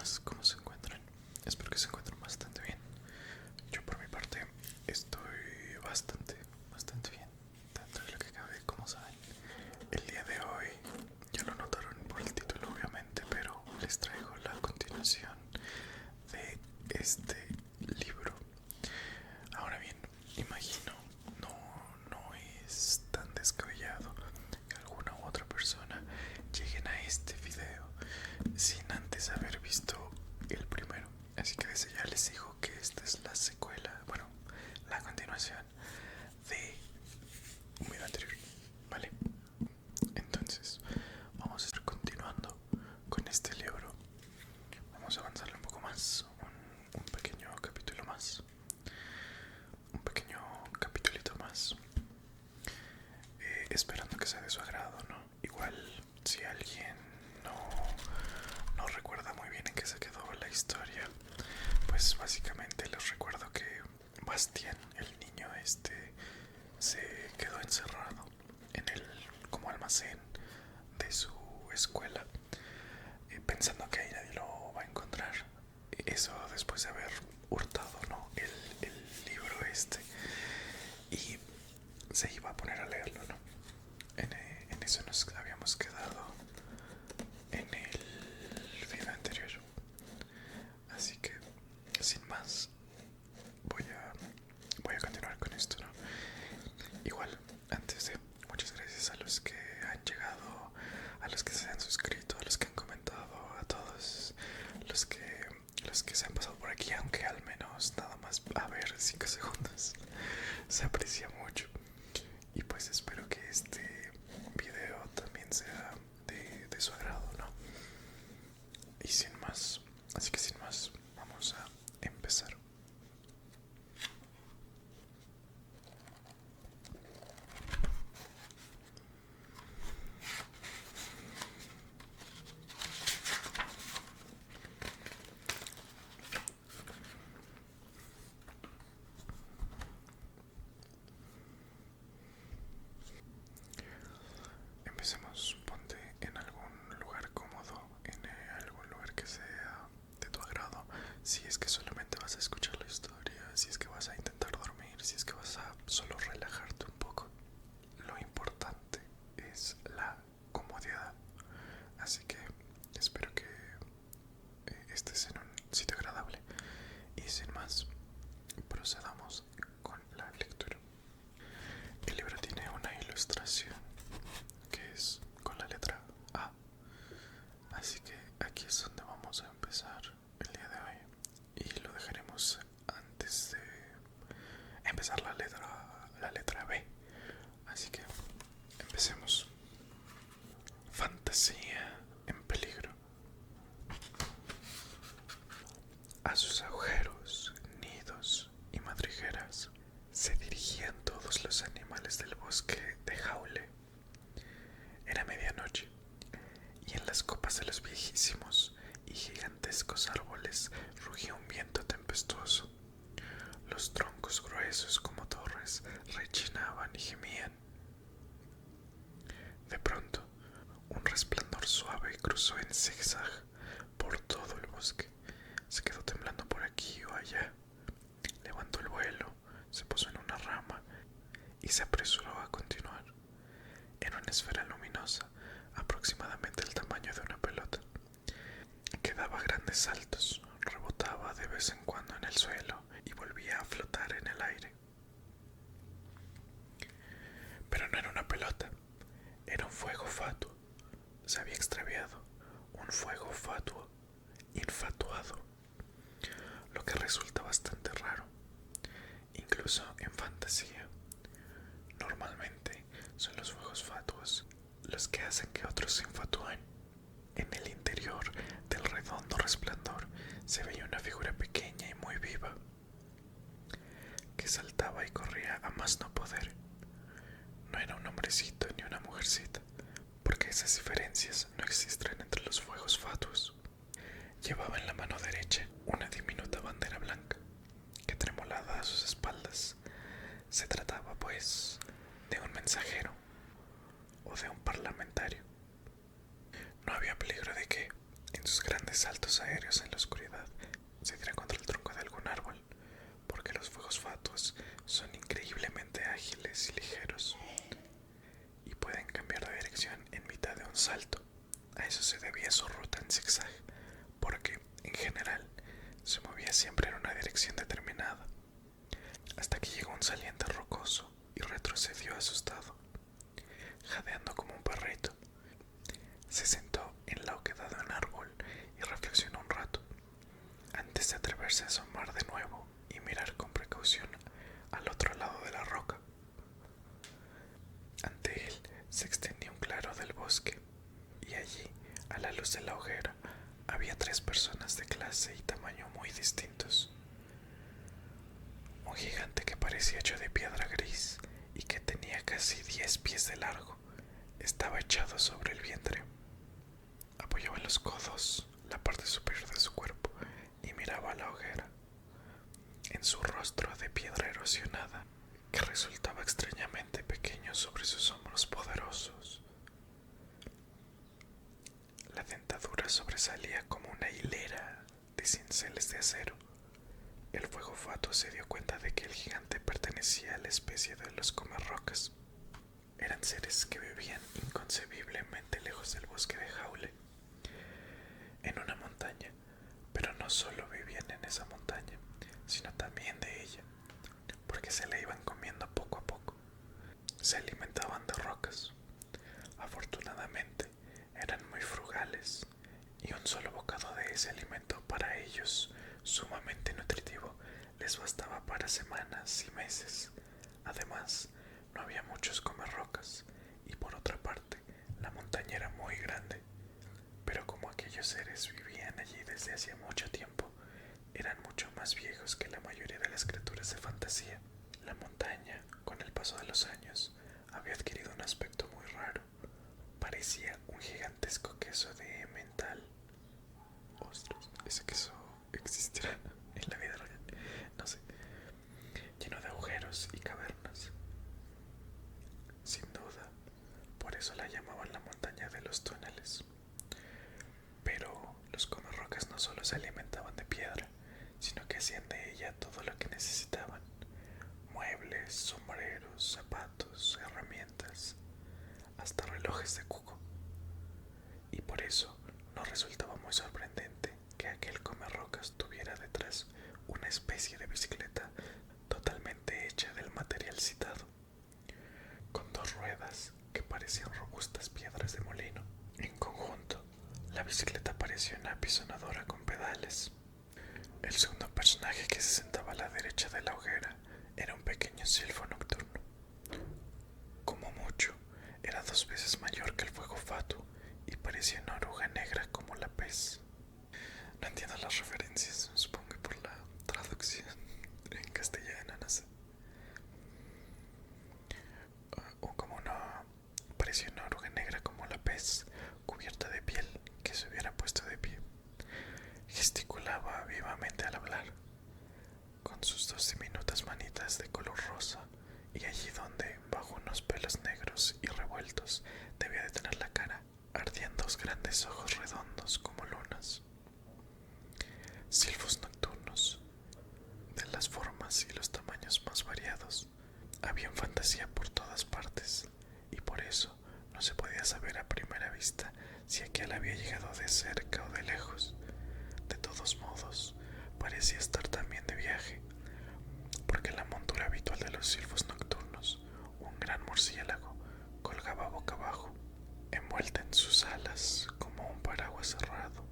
buenas, ¿cómo se encuentran? Espero que se encuentren bastante bien. Yo por mi parte estoy bastante bien, dentro de lo que cabe, como saben. El día de hoy, ya lo notaron por el título obviamente, pero les traigo la continuación de este libro. Ahora bien, imagino, no es tan descabellado que alguna u otra persona lleguen a este video sin antes haber visto el primero. Así que desde ya les digo que esta es la secuela, bueno, la continuación de un video anterior, ¿vale? Entonces, vamos a estar continuando con este libro. Vamos a avanzarle un poco más, un pequeño capítulo más, un pequeño capitulito más, esperando que sea de su agrado, ¿no? Igual, si alguien no recuerda muy bien en qué se quedó la historia, pues básicamente les recuerdo que Bastián, el niño este, se quedó encerrado en el como almacén de su escuela, pensando que ahí nadie lo va a encontrar. Eso después de haber hurtado, ¿no? el libro este, y se iba a poner a leerlo, ¿no? En eso nos habíamos quedado en el video anterior. Así que, sin más, voy a continuar con esto, ¿no? Igual, antes de, muchas gracias a los que han llegado, a los que se han suscrito, a los que han comentado, a todos los que se han pasado por aquí, aunque al menos nada más a ver 5 segundos. Se aprecia mucho. Y pues espero que este video también sea de su agrado, ¿no? Y sin más, así que sin más, vamos a empezar. Empecemos, ponte en algún lugar cómodo, en algún lugar que sea de tu agrado. Si es que solamente vas a escuchar la historia, si es que vas a intentar dormir, si es que vas a solo relajarte un poco. Lo importante es la comodidad. Así que espero que estés en un sitio agradable. Y sin más, procedamos con la lectura. El libro tiene una ilustración que es con la letra A. Así que aquí es donde vamos a empezar el día de hoy. Y lo dejaremos antes de empezar la letra B. Así que empecemos. Fantasía en peligro. A sus agujeros, nidos y madrigueras se dirigían todos los animales del bosque de Jaule. Era medianoche, y en las copas de los viejísimos y gigantescos árboles rugía un viento tempestuoso. Los troncos gruesos como torres rechinaban y gemían. De pronto, un resplandor suave cruzó en zigzag por todo el bosque. Se quedó temblando por aquí o allá. Levantó el vuelo, se posó en una rama y se apresuró a continuar. Era una esfera luminosa, aproximadamente el tamaño de una pelota, que daba grandes saltos, rebotaba de vez en cuando en el suelo y volvía a flotar en el aire. Pero no era una pelota, era un fuego fatuo. Se había extraviado, un fuego fatuo, infatuado, lo que resulta bastante raro, incluso en fantasía. Normalmente son los fuegos fatuos los que hacen que otros se infatúen. En el interior del redondo resplandor se veía una figura pequeña y muy viva, que saltaba y corría a más no poder. No era un hombrecito ni una mujercita, porque esas diferencias no existen entre los fuegos fatuos. Llevaba en la mano derecha una diminuta bandera blanca, que tremolaba a sus espaldas. Se trataba, pues, de un mensajero o de un parlamentario. No había peligro de que, en sus grandes grandes saltos aéreos en la oscuridad, se diera contra el tronco de algún árbol, porque los fuegos fatuos son increíblemente ágiles y ligeros y pueden cambiar de dirección en mitad de un salto. A eso se debía su ruta en zigzag, porque, en general, se movía siempre en una dirección determinada, hasta que llegó a un saliente rocoso y retrocedió asustado, jadeando como un perrito. Se sentó en la oquedad de un árbol y reflexionó un rato, antes de atreverse a asomar de nuevo y mirar con precaución al otro lado de la roca. Ante él se extendía un claro del bosque, y allí, a la luz de la hoguera, había 3 personas de clase y tamaño muy distintos. Un gigante que parecía hecho de piedra gris y que tenía casi 10 pies de largo estaba echado sobre el vientre. Apoyaba en los codos la parte superior de su cuerpo y miraba a la hoguera. En su rostro de piedra erosionada, que resultaba extrañamente pequeño sobre sus hombros poderosos, la dentadura sobresalía como una hilera de cinceles de acero. El fuego fatuo se dio cuenta de que el gigante pertenecía a la especie de los comerrocas. Eran seres que vivían inconcebiblemente lejos del bosque de Jaule, en una montaña, pero no solo vivían en esa montaña, sino también de ella, porque se la iban comiendo poco a poco. Se alimentaban de rocas. Afortunadamente, eran muy frugales, y un solo bocado de ese alimento, para ellos sumamente nutritivo, les bastaba para semanas y meses. Además, no había muchos comerrocas, y por otra parte, la montaña era muy grande. Pero como aquellos seres vivían allí desde hacía mucho tiempo, eran mucho más viejos que la mayoría de las criaturas de fantasía. La montaña, con el paso de los años, había adquirido un aspecto muy raro. Parecía un gigantesco queso de emmental. Ostras, ese queso existirá en la vida real, no sé, lleno de agujeros y cavernas. Sin duda, por eso la llamaban la montaña de los túneles. Pero los comerrocas no solo se alimentaban de piedra, sino que hacían de ella todo lo que necesitaban: muebles, sombreros, zapatos, herramientas, hasta relojes de cuco. Y por eso no resultaba muy sorprendente que aquel comerrocas tuviera detrás una especie de bicicleta totalmente hecha del material citado, con 2 ruedas que parecían robustas piedras de molino. En conjunto, la bicicleta parecía una apisonadora con pedales. El segundo personaje, que se sentaba a la derecha de la hoguera, era un pequeño silfo nocturno. Como mucho, era 2 veces mayor que el fuego fatuo y parecía una oruga negra como la pez. No entiendo las referencias, supongo que por la traducción en castellano, no sé. O como una... parecía una oruga negra como la pez, cubierta de piel, que se hubiera puesto de pie. Gesticulaba vivamente al hablar, con sus 2 diminutas manitas de color rosa, y allí donde, bajo unos pelos negros y revueltos, debía de tener la cara, ardían 2 grandes ojos redondos como lunas. Silfos nocturnos, de las formas y los tamaños más variados. Había fantasía por todas partes, y por eso no se podía saber a primera vista si aquel había llegado de cerca o de lejos. De todos modos, parecía estar también de viaje, porque la montura habitual de los silfos nocturnos, un gran murciélago, colgaba boca abajo, envuelta en sus alas como un paraguas cerrado,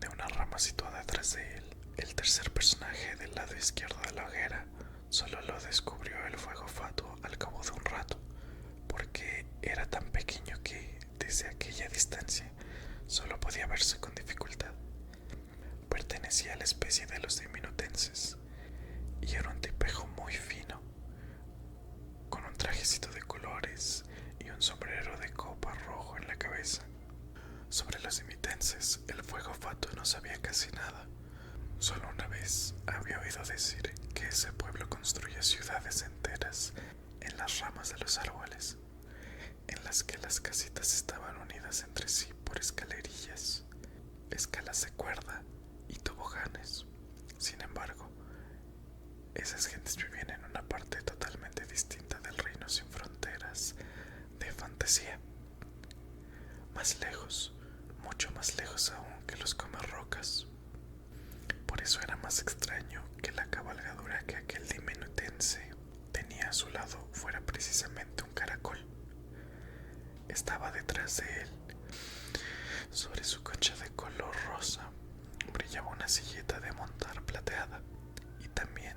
de una rama situada detrás de él. El tercer personaje, del lado izquierdo de la hoguera, solo lo descubrió el fuego fatuo al cabo de un rato, porque era tan pequeño que, desde aquella distancia, solo podía verse con dificultad. Pertenecía a la especie de los diminutenses y era un tipejo muy fino, con un trajecito de colores y un sombrero de copa rojo en la cabeza. Sobre los dimitenses, el fuego fatuo no sabía casi nada. Solo una vez había oído decir que ese pueblo construía ciudades enteras en las ramas de los árboles, en las que las casitas estaban unidas entre sí por escalerillas. Esas gentes vivían en una parte totalmente distinta del reino sin fronteras de fantasía. Más lejos, mucho más lejos aún que los comarrocas. Por eso era más extraño que la cabalgadura que aquel diminutense tenía a su lado fuera precisamente un caracol. Estaba detrás de él. Sobre su concha de color rosa brillaba una silleta de montar plateada, y también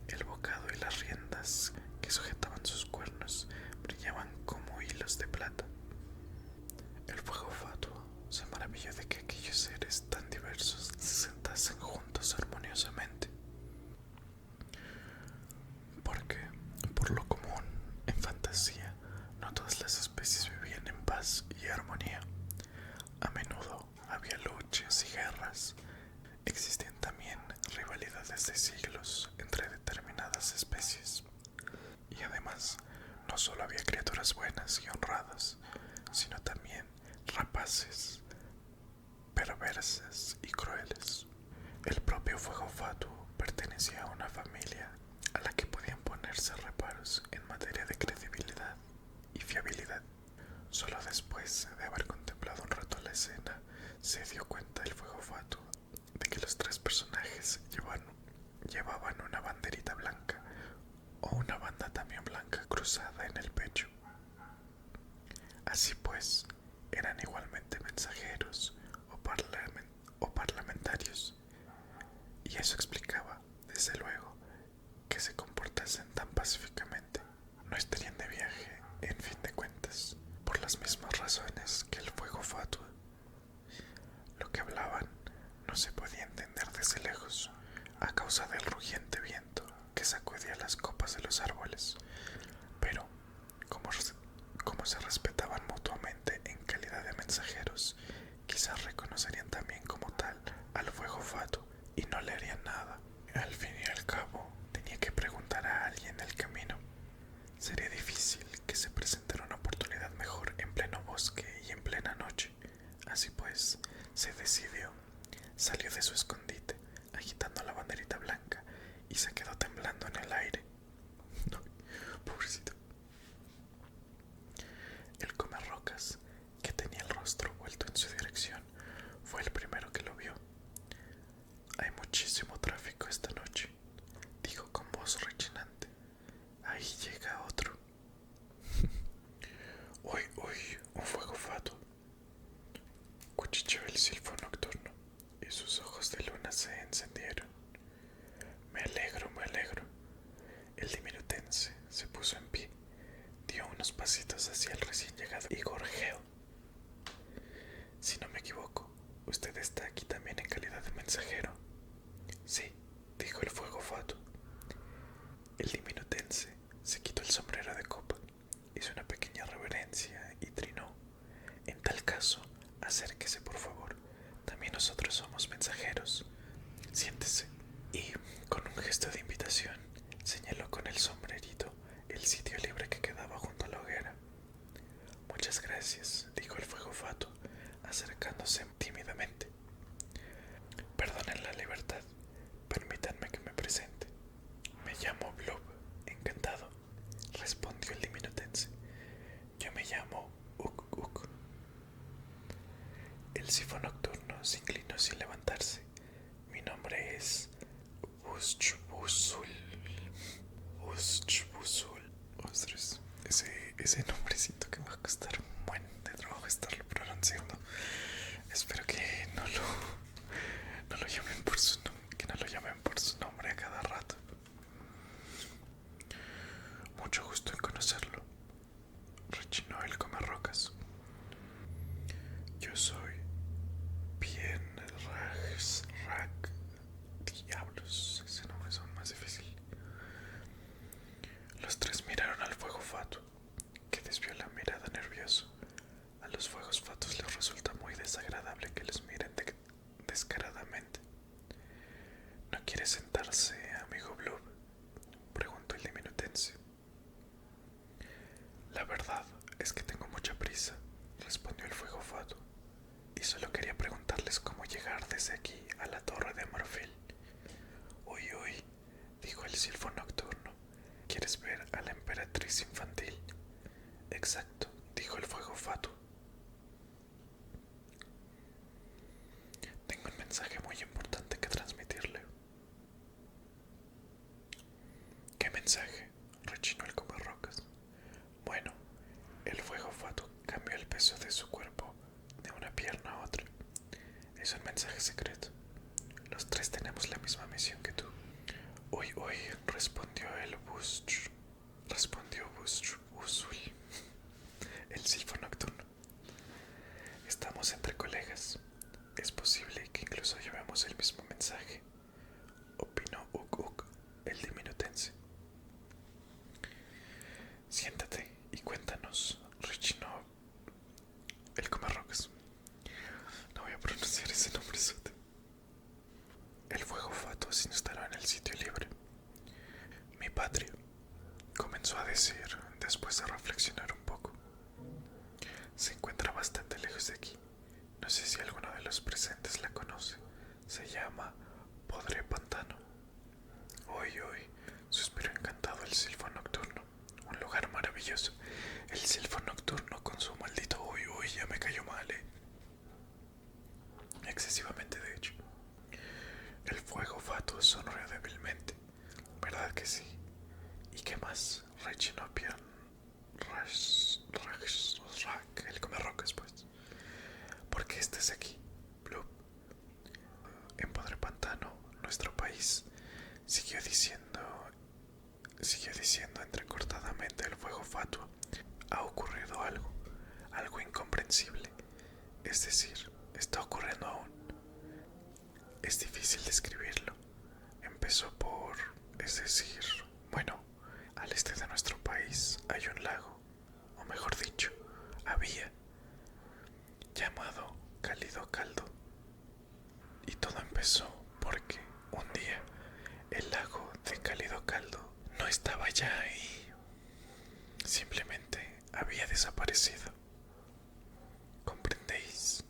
el bocado y las riendas que sujetaban sus cuernos brillaban como hilos de plata. El fuego fatuo se maravilló de que aquellos seres tan diversos se sentasen juntos armoniosamente, porque, por lo común, en fantasía, no todas las especies vivían en paz y armonía. A menudo había luchas y guerras. Existían también rivalidades de siglos entre determinadas especies. Y además, no solo había criaturas buenas y honradas, sino también rapaces, perversas y crueles. El propio fuego fatuo pertenecía a una familia a la que podían ponerse reparos en materia de credibilidad y fiabilidad. Solo después de haber contemplado un rato la escena, se dio cuenta el fuego fatuo de que los tres personajes llevaban una banderita blanca o una banda también blanca cruzada en el pecho. Así pues, eran igualmente mensajeros o parlamentarios, y eso explicaba, desde luego, que se comportasen tan pacíficamente. No estarían de viaje, en fin de cuentas, por las mismas razones que el fuego fatuo. Lo que hablaban no se podía entender desde lejos, a causa del rugiente viento que sacudía las copas de los árboles, pero como se respetaban mutuamente en calidad de mensajeros, quizás reconocerían también como tal al fuego fatuo y no le harían nada. Al fin y al cabo, tenía que preguntar a alguien el camino. Sería difícil que se presentara una oportunidad mejor en pleno bosque y en plena noche. Así pues, se decidió. Salió de su escondite, agitando la banderita blanca, y se quedó temblando en el aire. No, pobrecito. El comerrocas, que tenía el rostro vuelto en su dirección, fue el primero que lo vio. Hay muchísimo tráfico esta noche, dijo con voz rechinante. Ahí llega otro. Uy, uy, un fuego fatuo, cuchicheó el silfo nocturno, y sus ojos de luna se encendieron. Me alegro, me alegro. El diminutense se puso en pie, dio unos pasitos hacia el recién llegado y gorjeó. Si no me equivoco, usted está aquí también en calidad de mensajero. Sí, dijo el fuego fatuo. El diminutense se quitó el sombrero de copa, hizo una pequeña reverencia y trinó. En tal caso, acérquese por favor. También nosotros somos mensajeros. Siéntese. Y, con un gesto de invitación, señaló con el sombrerito el sitio libre que quedaba junto a la hoguera. Muchas gracias, dijo el fuego fatuo, acercándose tímidamente. Perdonen la libertad. Permítanme que me presente. Me llamo Blob. Encantado, respondió el diminutense. Yo me llamo Uk Uk. El sifón es un mensaje secreto. Los tres tenemos la misma misión que tú. Uy, uy, respondió el Bustr. Respondió Bustr, Usul, el silfo nocturno. Estamos entre colegas. Es posible que incluso llevemos el mismo mensaje, opinó Uk Uk, el diminutense. Siéntate y cuéntanos, rechinó el comarrocas. No voy a pronunciar ese nombre sote. El fuego fatuo se instaló en el sitio libre. Mi patria, comenzó a decir después de reflexionar un poco, se encuentra bastante lejos de aquí. No sé si alguno de los presentes la conoce. Se llama Podre Pantano. Hoy, suspiró encantado el silfo nocturno. Un lugar maravilloso. El silfo nocturno con su maldito uy, ya me cayó mal, excesivamente de hecho. El fuego fatuo sonrió débilmente. ¿Verdad que sí? ¿Y qué más? Rechinó Pian el comerrocas, pues. ¿Por qué estés aquí, Bloop? En Podre Pantano, nuestro país, siguió diciendo entrecortadamente el fuego fatuo. Ha ocurrido algo, algo incomprensible. Es decir, está ocurriendo aún. Es difícil describirlo. Empezó por, es decir, bueno, al este de nuestro país hay un lago, o mejor dicho, había, llamado Cálido Caldo. Y todo empezó porque un día el lago de Cálido Caldo no estaba ya ahí. Simplemente había desaparecido. ¿Comprendéis?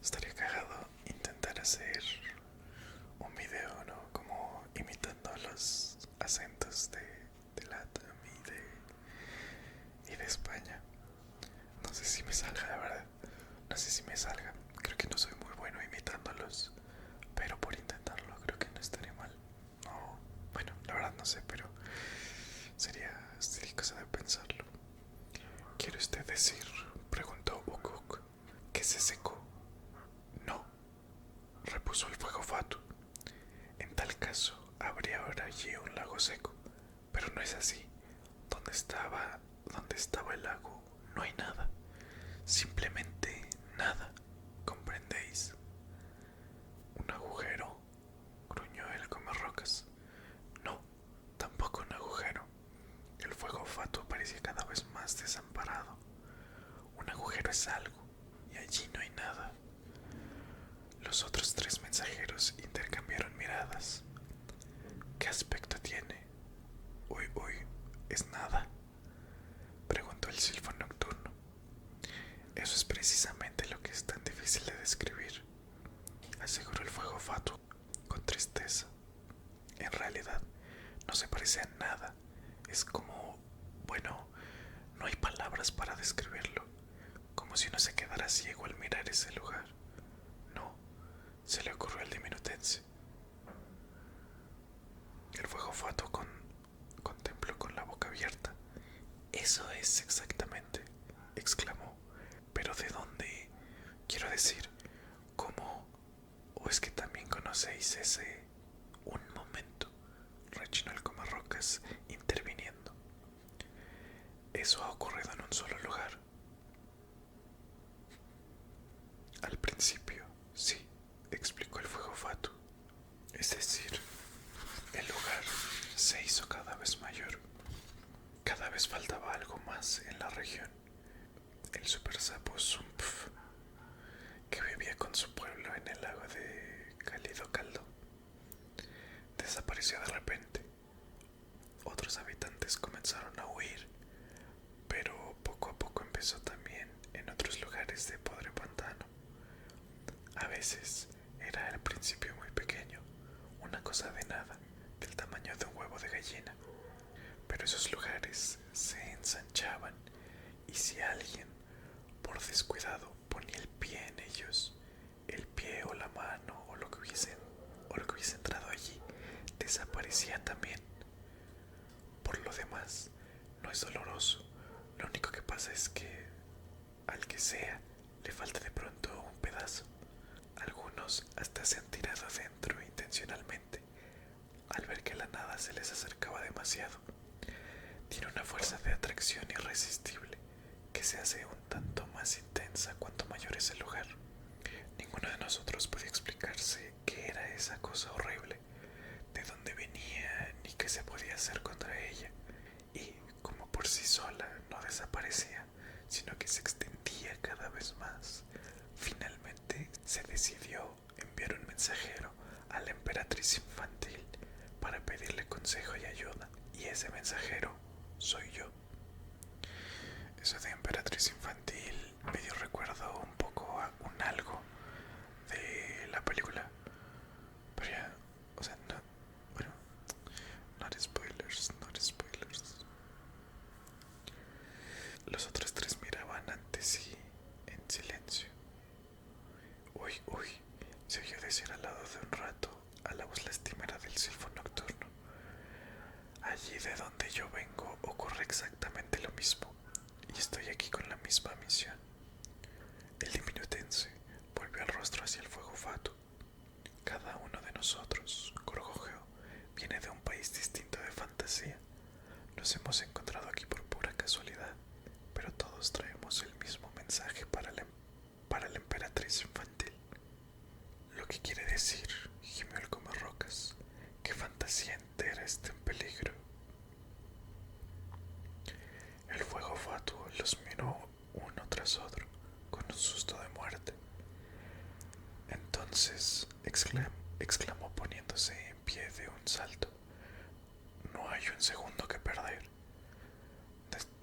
Estaría cagado intentar hacer un video, ¿no? Como imitando los acentos de Latam y de España. No sé si me salga, la verdad. No sé si me salga. Creo que no soy muy bueno imitándolos. Pero por intentarlo creo que no estaría mal. No, bueno, la verdad no sé, pero sería cosa de pensarlo. ¿Quiere usted decir? Preguntó Ukuk. ¿Que se secó? No, repuso el fuego fatuo. En tal caso, habría ahora allí un lago seco. Pero no es así. Donde estaba el lago, no hay nada. Simplemente nada. ¿Comprendéis? ¿Un agujero? Gruñó el comerrocas. No, tampoco un agujero. El fuego fatuo parecía cada vez más desamparado. Un agujero es algo, y allí no hay nada. Los otros tres mensajeros intercambiaron miradas. ¿Qué aspecto tiene? Uy, ¿es nada? Preguntó el silfo nocturno. Eso es precisamente lo que es tan difícil de describir, aseguró el fuego fatuo con tristeza. En realidad, no se parece a nada. Es como, bueno, no hay palabras para describirlo. Como si uno se quedara ciego al mirar ese lugar. No, se le ocurrió al diminutense. El fuego fatuo contempló con la boca abierta. Eso es exactamente, exclamó. ¿Pero de dónde? Quiero decir, ¿cómo? ¿O es que también conocéis ese? Un momento, rechinó el comarrocas, interviniendo. Eso ha ocurrido en un solo lugar. Al principio, sí, explicó el fuego fatuo. Es decir, el lugar se hizo cada vez mayor. Cada vez faltaba algo más en la región. El super sapo Sumpf, que vivía con su pueblo en el lago de Cálido Caldo, desapareció de repente. Otros habitantes comenzaron a huir, pero poco a poco empezó también en otros lugares de Podre Pantano. A veces era al principio muy pequeño, una cosa de nada, del tamaño de un huevo de gallina, pero esos lugares se ensanchaban y si alguien, por descuidado, ponía el pie en ellos, el pie o la mano o lo que hubiese entrado allí, desaparecía también. Por lo demás, no es doloroso. Lo único que pasa es que, al que sea, le falta de pronto un pedazo. algunos hasta se han tirado adentro intencionalmente al ver que la nada se les acercaba demasiado. Tiene una fuerza de atracción irresistible que se hace un tanto más intensa cuanto mayor es el lugar. Ninguno de nosotros podía explicarse qué era esa cosa horrible, de dónde venía ni qué se podía hacer contra ella. Y como por sí sola no desaparecía, sino que se extendía cada vez más, finalmente se decidió enviar un mensajero a la emperatriz infantil para pedirle consejo y ayuda. Y ese mensajero soy yo. Eso de emperatriz infantil me dio recuerdo un poco a un algo de la película. Pero ya, o sea, no, bueno, not spoilers, not spoilers. Los otros tres miraban ante sí en silencio. Uy, uy, se oyó decir al lado de un rato a la voz lastimera del silfo nocturno. Allí de donde yo vengo ocurre exactamente lo mismo, y estoy aquí con la misma misión. El diminutense volvió el rostro hacia el fuego fatuo. Cada uno de nosotros, gorgojeó, viene de un país distinto de fantasía. Nos hemos encontrado aquí por pura casualidad, pero todos traemos el mismo mensaje para la emperatriz infantil. Lo que quiere decir, gimió el comerrocas, que fantasía entera está en peligro. El fuego fatuo los miró uno tras otro, con un susto de muerte. Entonces exclamó poniéndose en pie de un salto. No hay un segundo que perder.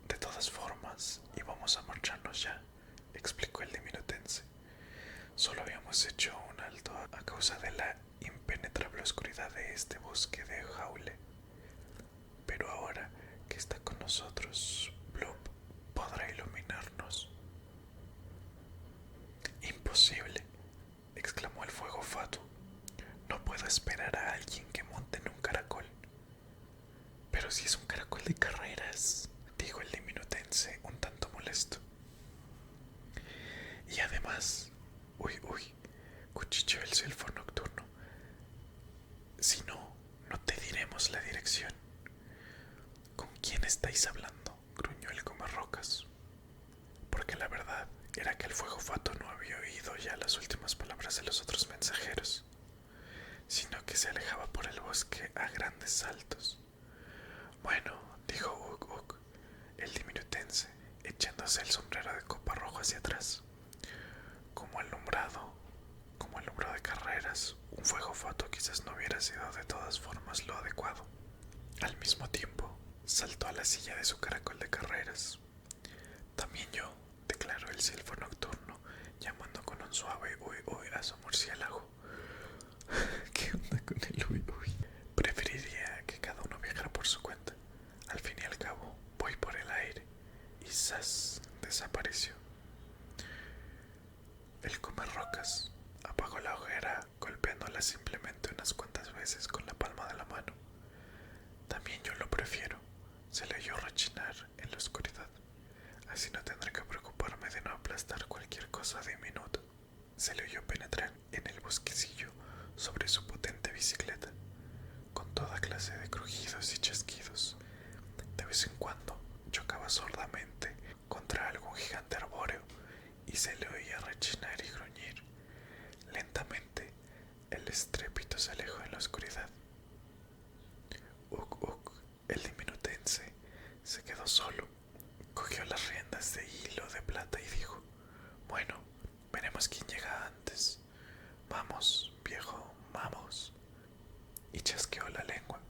De todas formas, íbamos a marcharnos ya, explicó el diminutense. Solo habíamos hecho un alto a causa de la impenetrable oscuridad de este bosque de Jaule. Pero ahora que está con nosotros, Blob podrá iluminarnos. Imposible, exclamó el fuego fatuo. No puedo esperar a alguien que monte en un caracol. Pero si es un caracol de carreras, dijo el diminutense un tanto molesto. Y además, uy, cuchicheó el silfo nocturno. Si no, no te diremos la dirección. ¿Con quién estáis hablando?, gruñó el comerrocas. Porque la verdad era que el fuego fatuo no había oído ya las últimas palabras de los otros mensajeros, sino que se alejaba por el bosque a grandes saltos. Bueno, dijo Uk, el diminutense, echándose el sombrero de copa rojo hacia atrás. Como alumbrado de carreras, un fuego fatuo quizás no hubiera sido de todas formas lo adecuado. Al mismo tiempo, saltó a la silla de su caracol de carreras. También yo, declaró el silfo nocturno, llamando con un suave uy a su murciélago. ¿Qué onda con el uy? Preferiría que cada uno viajara por su cuenta. Al fin y al cabo, voy por el aire. Y ¡zas! Desapareció. El comerrocas apagó la hoguera, golpeándola simplemente unas cuantas veces con la palma de la mano. También yo lo prefiero, se le oyó rechinar en la oscuridad. Así no tendré que preocuparme de no aplastar cualquier cosa de minuto. Se le oyó penetrar en el bosquecillo sobre su potente bicicleta, con toda clase de crujidos y chasquidos. De vez en cuando chocaba sordamente contra algún gigante arbóreo y se le oía rechinar y gruñir. Lentamente el estrépito se alejó en la oscuridad. Uk, el diminutense, se quedó solo. Cogió las riendas de hilo de plata y dijo: bueno, veremos quién llega antes. Vamos, viejo, vamos. Y chasqueó la lengua.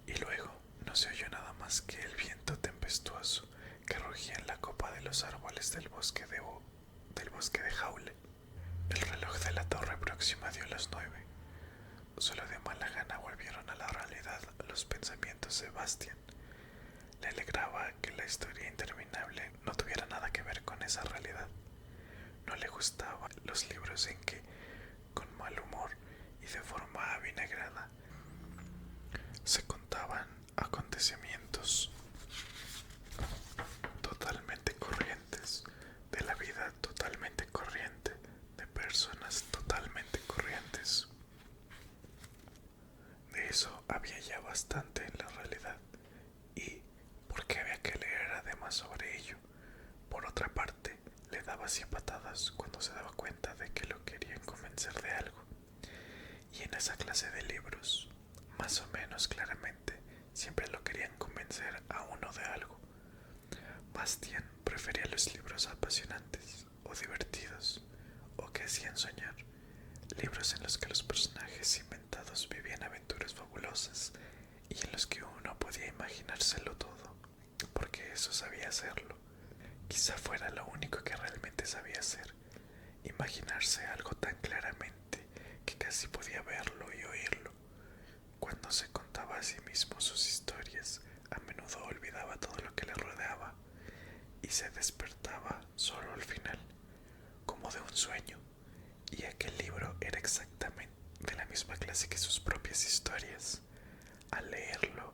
Y luego no se oyó nada más que el viento tempestuoso que rugía en la copa de los árboles del bosque de Jaule. El reloj de la torre próxima dio las 9. Solo de mala gana volvieron a la realidad los pensamientos de Bastian. Le alegraba que la historia interminable no tuviera nada que ver con esa realidad. No le gustaban los libros en que, con mal humor y de forma avinagrada, se contaban acontecimientos totalmente corrientes, de la vida totalmente corriente pasadas cuando se daba cuenta de que lo querían convencer de algo. Y en esa clase de libros, más o menos claramente, siempre lo querían convencer a uno de algo. Bastian prefería los libros apasionantes o divertidos o que hacían soñar, libros en los que los personajes inventados vivían aventuras fabulosas y en los que uno podía imaginárselo todo, porque eso sabía hacerlo. Quizá fuera lo único que realmente sabía hacer, imaginarse algo tan claramente que casi podía verlo y oírlo. Cuando se contaba a sí mismo sus historias, a menudo olvidaba todo lo que le rodeaba y se despertaba solo al final, como de un sueño, y aquel libro era exactamente de la misma clase que sus propias historias. Al leerlo,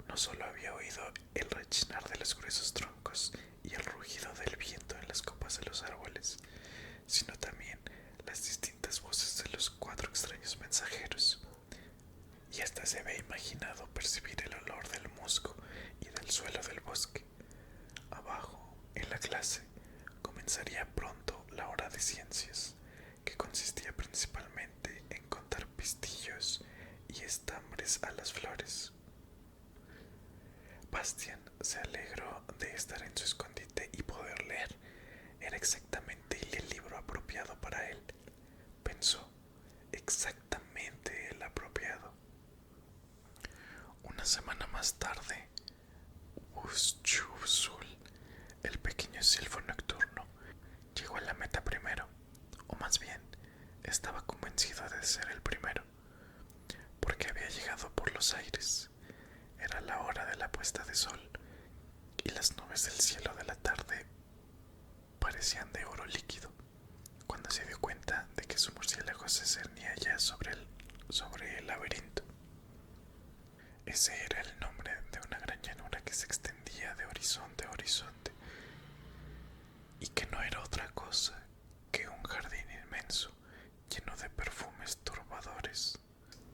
no solo había oído el rechinar de los gruesos troncos y el rugido del viento en las copas de los árboles, sino también las distintas voces de los 4 extraños mensajeros. Y hasta se había imaginado percibir el olor del musgo y del suelo del bosque. Abajo, en la clase, comenzaría pronto la hora de ciencias, que consistía principalmente en contar pistillos y estambres a las flores. Bastian se alegró de estar en su escondite y poder leer. Era exactamente el libro apropiado para él. Pensó, exactamente el apropiado. Una semana más tarde, Ushchuzul, el pequeño silfo nocturno, llegó a la meta primero, o más bien, estaba convencido de ser el primero, porque había llegado por los aires. Era la hora de la puesta de sol, y las nubes del cielo de la tarde parecían de oro líquido, cuando se dio cuenta de que su murciélago se cernía ya sobre el laberinto. Ese era el nombre de una gran llanura que se extendía de horizonte a horizonte, y que no era otra cosa que un jardín inmenso lleno de perfumes turbadores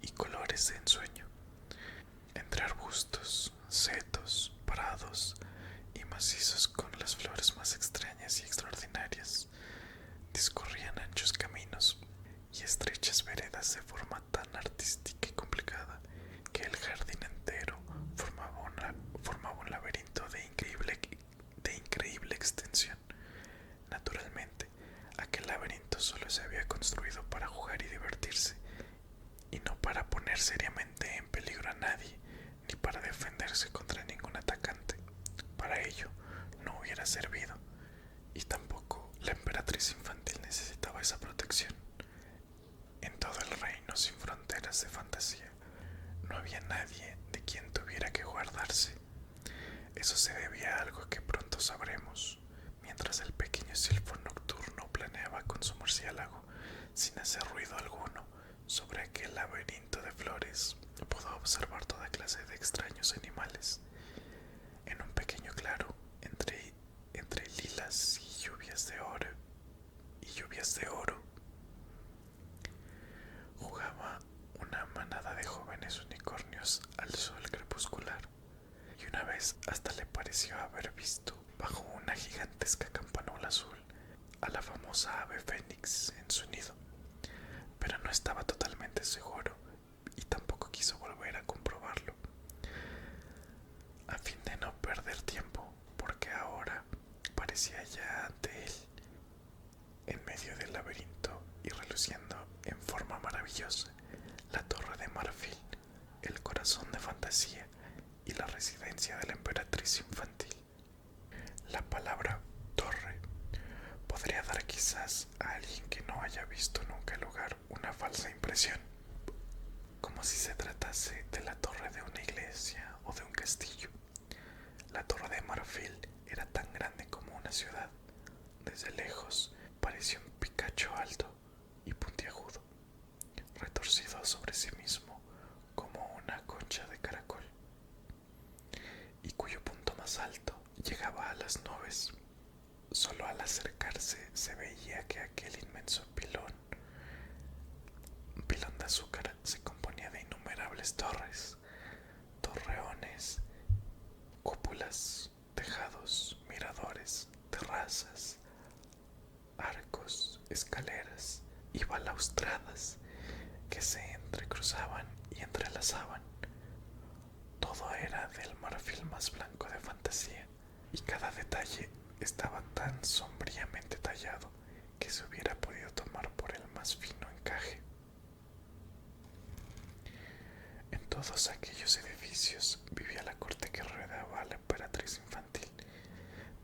y colores de ensueño. Entre arbustos, setos, prados y macizos con las flores más extrañas y extraordinarias, discurrían anchos caminos y estrechas veredas de forma tan artística y complicada que el jardín entero formaba un laberinto de increíble extensión. Naturalmente, aquel laberinto solo se había construido para jugar y divertirse, y no para poner seriamente en peligro a nadie, ni para defenderse contra ningún atacante. Para ello no hubiera servido, y tampoco la emperatriz infantil necesitaba esa protección. En todo el reino sin fronteras de fantasía, no había nadie de quien tuviera que guardarse. Eso se debía a algo que pronto sabremos. Mientras el pequeño silfo nocturno planeaba con su murciélago, sin hacer ruido alguno, sobre aquel laberinto de flores, pudo observar toda clase de extraños animales. En un pequeño claro, entre lilas y lluvias de oro, jugaba una manada de jóvenes unicornios al sol crepuscular, y una vez hasta le pareció haber visto bajo una gigantesca campanola azul a la famosa ave fénix en su nido, pero no estaba totalmente seguro y tampoco quiso volver a comprobarlo, a fin de no perder tiempo, porque ahora parecía ya ante él, en medio del laberinto y reluciendo en forma maravillosa, la torre de marfil, el corazón de fantasía y la residencia de la emperatriz infantil. La palabra torre podría dar quizás a alguien que no haya visto nunca el lugar una falsa impresión, como si se tratase de la torre de una iglesia o de un castillo. La torre de marfil era tan grande como una ciudad. Desde lejos parecía un picacho alto y puntiagudo, retorcido sobre sí mismo como una concha de caracol, y cuyo punto más alto llegaba a las nubes. Solo al acercarse se veía que aquel inmenso pilón de azúcar se componía de innumerables torres, torreones, cúpulas, tejados, miradores, terrazas, arcos escaleras y balaustradas que se entrecruzaban y entrelazaban. Todo era del marfil más blanco de fantasía, y cada detalle estaba tan sombríamente tallado que se hubiera podido tomar por el más fino encaje. En todos aquellos edificios vivía la corte que rodeaba a la emperatriz infantil: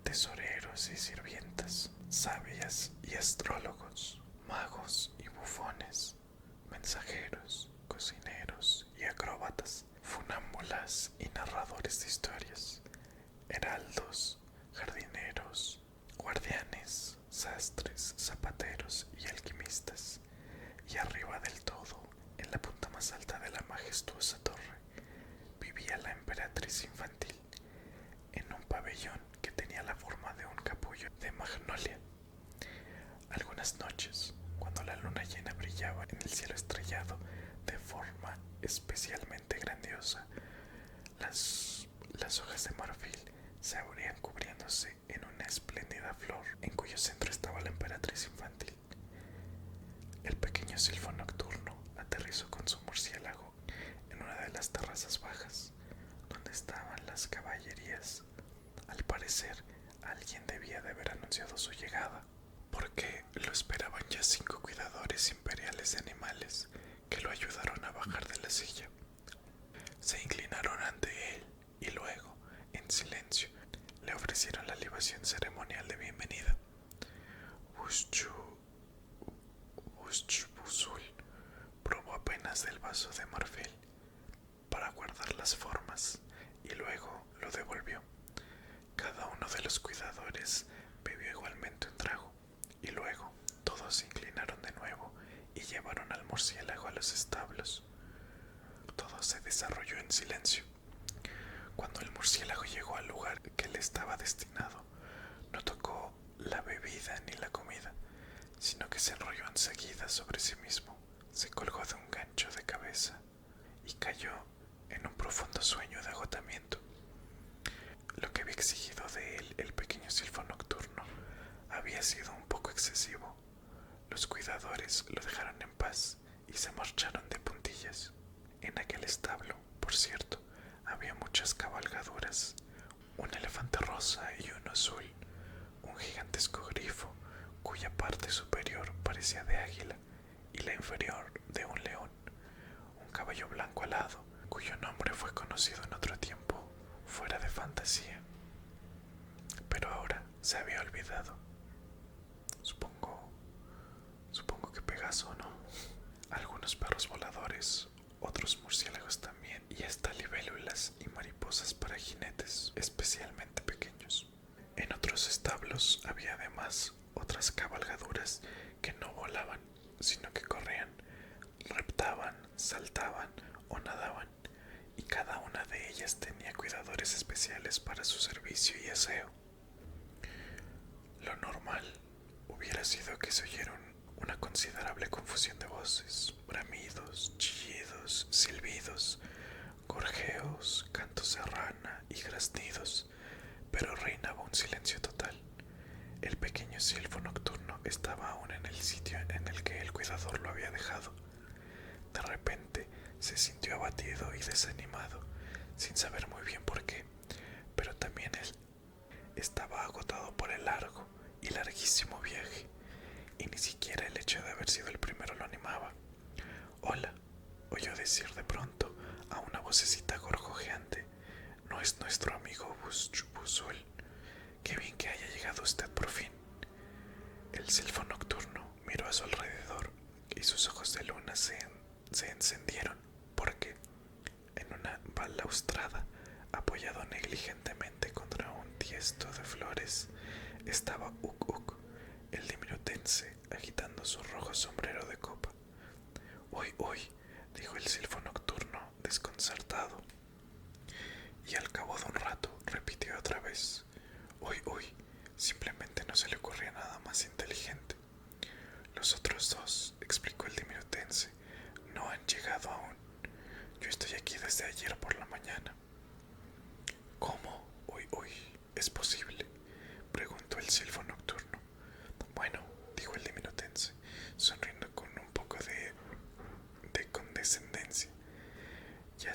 tesoreros y sirvientas, sabias y astrólogos, magos y bufones, mensajeros, cocineros y acróbatas, funámbulas y narradores de historias, heraldos, jardineros, guardianes, sastres, zapateros y alquimistas. Y arriba del todo, en la punta más alta de la majestuosa torre, vivía la emperatriz infantil, en un pabellón que tenía la forma de un capullo de magnolia. Algunas noches, cuando la luna llena brillaba en el cielo estrellado de forma especialmente grandiosa, las hojas de marfil se abrían cubriéndose en una espléndida flor, en cuyo centro estaba la emperatriz infantil. El pequeño silfo nocturno aterrizó con su murciélago en una de las terrazas bajas, donde estaban las caballerías. Al parecer, alguien debía de haber anunciado su llegada, porque lo esperaban ya 5 cuidadores imperiales de animales que lo ayudaron a bajar de la silla. Se inclinaron ante él y luego, en silencio, le ofrecieron la libación ceremonial de bienvenida. Busul probó apenas del vaso de marfil para guardar las formas y luego lo devolvió. Cada uno de los cuidadores bebió igualmente un trago y luego todos se inclinaron de nuevo y llevaron al murciélago a los establos. Todo se desarrolló en silencio. Cuando el murciélago llegó al lugar que le estaba destinado, no tocó la bebida ni la comida, sino que se enrolló enseguida sobre sí mismo, se colgó de un gancho de cabeza y cayó en un profundo sueño de agotamiento. Lo que había exigido de él el pequeño silfo nocturno había sido un poco excesivo. Los cuidadores lo dejaron en paz y se marcharon de puntillas. En aquel establo, por cierto, había muchas cabalgaduras: un elefante rosa y uno azul, un gigantesco grifo cuya parte superior parecía de águila y la inferior de un león, un caballo blanco alado cuyo nombre fue conocido en otro tiempo fuera de fantasía, pero ahora se había olvidado. Supongo que Pegaso, ¿no? Algunos perros voladores, otros murciélagos también, y hasta libélulas y mariposas para jinetes especialmente pequeños. En otros establos había además otras cabalgaduras que no volaban, sino que corrían, reptaban, saltaban o nadaban, y cada una de ellas tenía cuidadores especiales para su servicio y aseo. Lo normal hubiera sido que se oyeron una considerable confusión de voces, bramidos, chillidos, silbidos, gorjeos, cantos de rana y graznidos, pero reinaba un silencio total. El pequeño silfo nocturno estaba aún en el sitio en el que el cuidador lo había dejado. De repente se sintió abatido y desanimado, sin saber muy bien por qué, pero también él estaba agotado por el largo y larguísimo viaje, y ni siquiera el hecho de haber sido el primero lo animaba. «Hola», oyó decir de pronto a una vocecita gorgojeante. «¿No es nuestro amigo Busul? Qué bien que haya llegado usted por fin». El silfo nocturno miró a su alrededor y sus ojos de luna se encendieron, porque en una balaustrada, apoyado negligentemente contra un tiesto de flores, estaba Uk Uk, el diminutense, agitando su rojo sombrero de copa. «Uy, uy», dijo el silfo nocturno, desconcertado, y al cabo de un rato repitió otra vez: «Uy, uy». Simplemente no se le ocurría nada más inteligente. «Los otros dos», explicó el diminutense, «no han llegado aún. Yo estoy aquí desde ayer por la mañana». «¿Cómo? Uy, uy, ¿es posible?», preguntó el silfo nocturno. «Bueno», dijo el diminutense,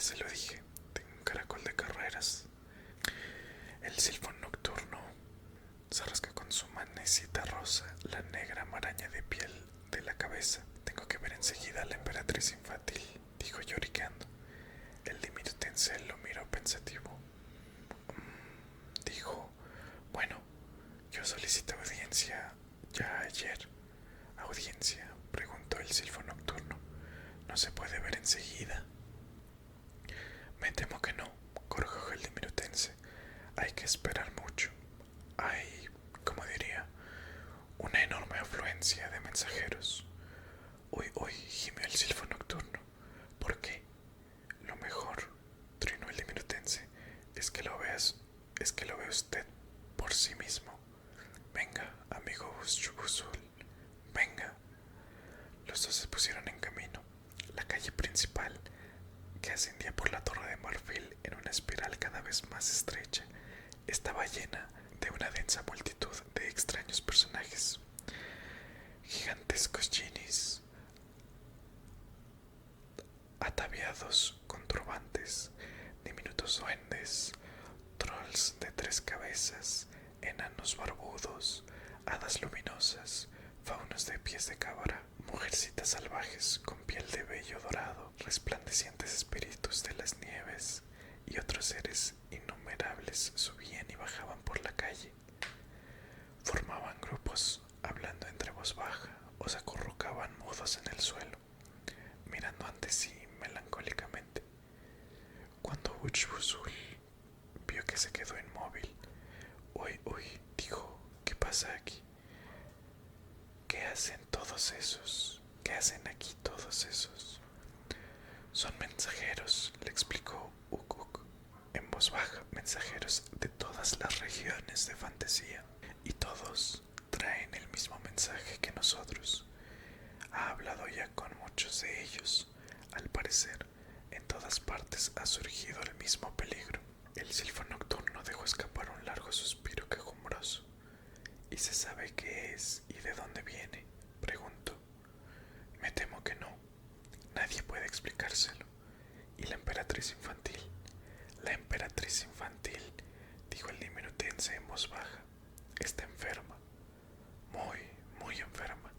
se lo dije, tengo un caracol de carreras. El silfón nocturno se rasca con su manecita rosa la negra maraña de piel de la cabeza. Tengo que ver enseguida a la emperatriz infantil, dijo lloriqueando. El diminutense lo miró pensativo. Dijo, bueno, yo solicité audiencia ya ayer. ¿Audiencia? Preguntó el silfón nocturno. ¿No se puede ver enseguida? Me temo que no, corrigió el diminutense. Hay que esperar mucho. Hay, como diría, una enorme afluencia de mensajeros. Uy, uy, gimió el silfo nocturno. ¿Por qué? Lo mejor, trinó el diminutense, es que lo vea usted por sí mismo. Venga, amigo Usul, venga. Los dos se pusieron en camino. La calle principal, que ascendía por la Torre de Marfil en una espiral cada vez más estrecha, estaba llena de una densa multitud de extraños personajes. Gigantescos genies, ataviados con turbantes, diminutos duendes, trolls de 3 cabezas, enanos barbudos, hadas luminosas, faunos de pies de cabra, mujercitas salvajes con piel de vello dorado, resplandecientes espíritus de las nieves y otros seres innumerables subían y bajaban por la calle. Formaban grupos hablando entre voz baja o se acurrucaban mudos en el suelo, mirando ante sí melancólicamente. Cuando Buchbusul vio que se quedó inmóvil, uy, uy, dijo, ¿qué pasa aquí? ¿Qué hacen todos esos? ¿Qué hacen aquí todos esos? Son mensajeros, le explicó Ukuk en voz baja, mensajeros de todas las regiones de fantasía, y todos traen el mismo mensaje que nosotros. Ha hablado ya con muchos de ellos. Al parecer, en todas partes ha surgido el mismo peligro. El silfo nocturno dejó escapar un largo suspiro quejumbroso. ¿Y se sabe qué es y de dónde viene?, preguntó. Me temo que no. Nadie puede explicárselo. ¿Y la emperatriz infantil? La emperatriz infantil, dijo el diminutense en voz baja, está enferma. Muy, muy enferma.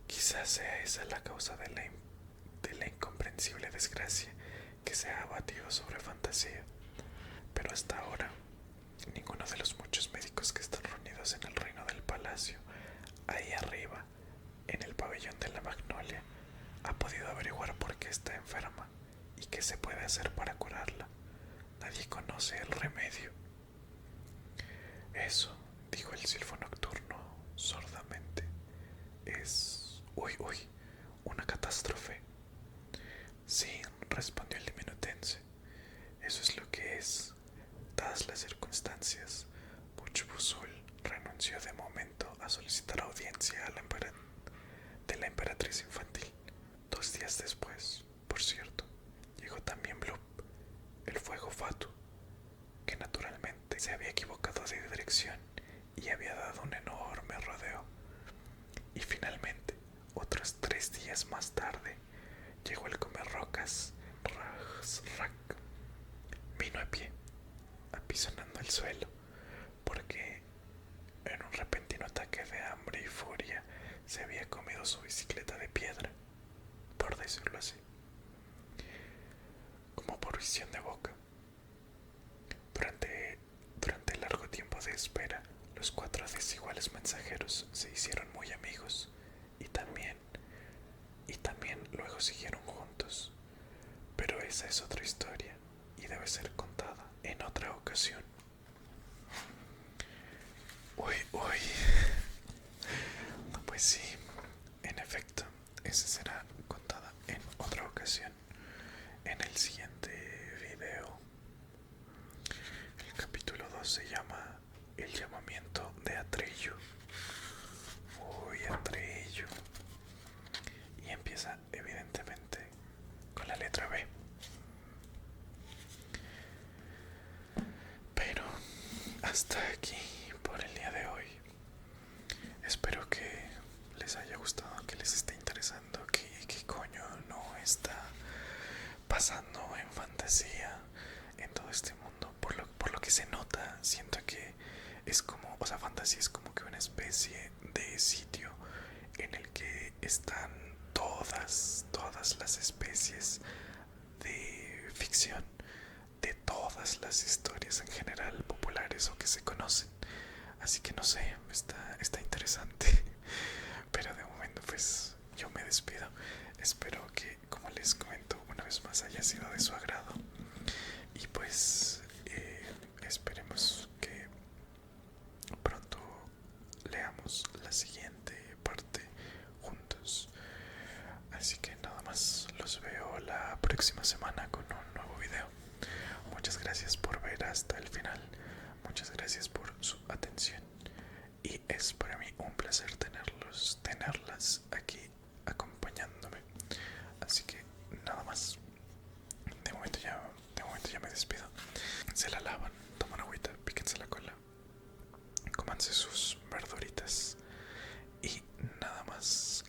Quizás sea esa la causa de la incomprensible desgracia que se ha abatido sobre fantasía. Pero hasta ahora, ninguno de los muchos médicos que están reunidos en el reino del palacio, ahí arriba, en el pabellón de la Magnolia, ha podido averiguar por qué está enferma y qué se puede hacer para curarla. Nadie conoce el remedio. Eso, dijo el silfo nocturno sordamente, es... uy, uy, una catástrofe. Sí, respondió el diminutense, eso es lo que es. Dadas las circunstancias, Buchbusul renunció de momento a solicitar audiencia a de la emperatriz infantil. 2 días después, por cierto, llegó también Bloop, el fuego fatu, que naturalmente se había equivocado de dirección y había dado un enorme rodeo. Y finalmente, otros 3 días más tarde, llegó el comerrocas Rajsrak. Vino a pie, apisonando el suelo, porque en un repentino ataque de hambre y furia se había comido su bicicleta de piedra, por decirlo así, como por visión de boca. Durante el largo tiempo de espera, los 4 desiguales mensajeros se hicieron muy amigos y también luego siguieron juntos. Pero esa es otra historia y debe ser contada en otra ocasión. Uy, uy. No, pues sí, en efecto, esa será contada en otra ocasión. En el siguiente video, el capítulo 2 se llama El llamamiento de Atreyu. Uy, Atreyu. Y empieza evidentemente con la letra B. Pero hasta aquí por el día de hoy. Espero que les haya gustado, que les esté interesando, que coño no está pasando en están todas las especies de ficción, de todas las historias en general populares o que se conocen. Así que no sé, está interesante. Pero de momento pues yo me despido. Espero que, como les comento una vez más, haya sido de su agrado. Y pues esperemos que pronto leamos la siguiente parte juntos. Así que nada más, los veo la próxima semana con un nuevo video. Muchas gracias por ver hasta el final. Muchas gracias por su atención. Y es para mí un placer tenerlas aquí acompañándome. Así que nada más. De momento ya me despido. Se la lavan, toman agüita, píquense la cola, cómanse sus verduritas y nada más.